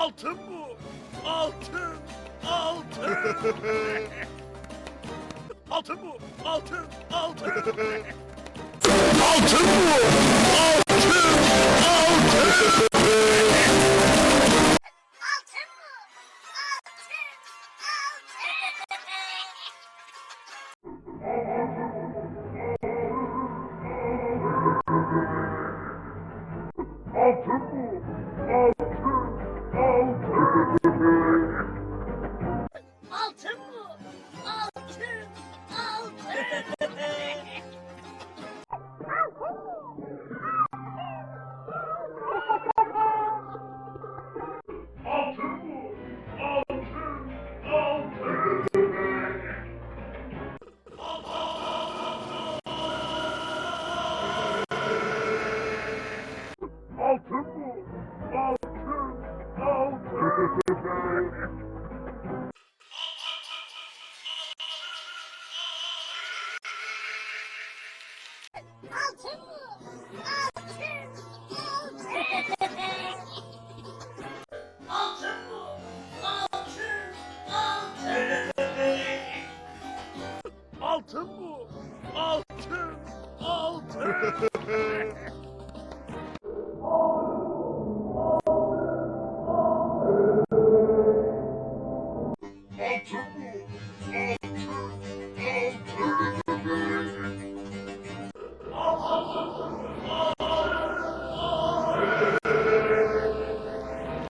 Altın bu. Altın. Altın. Altın bu. Altın. Altın. Altın bu. Altın. Altın. Altın bu. Altın. Altın bu. Altın. Altın. Altın.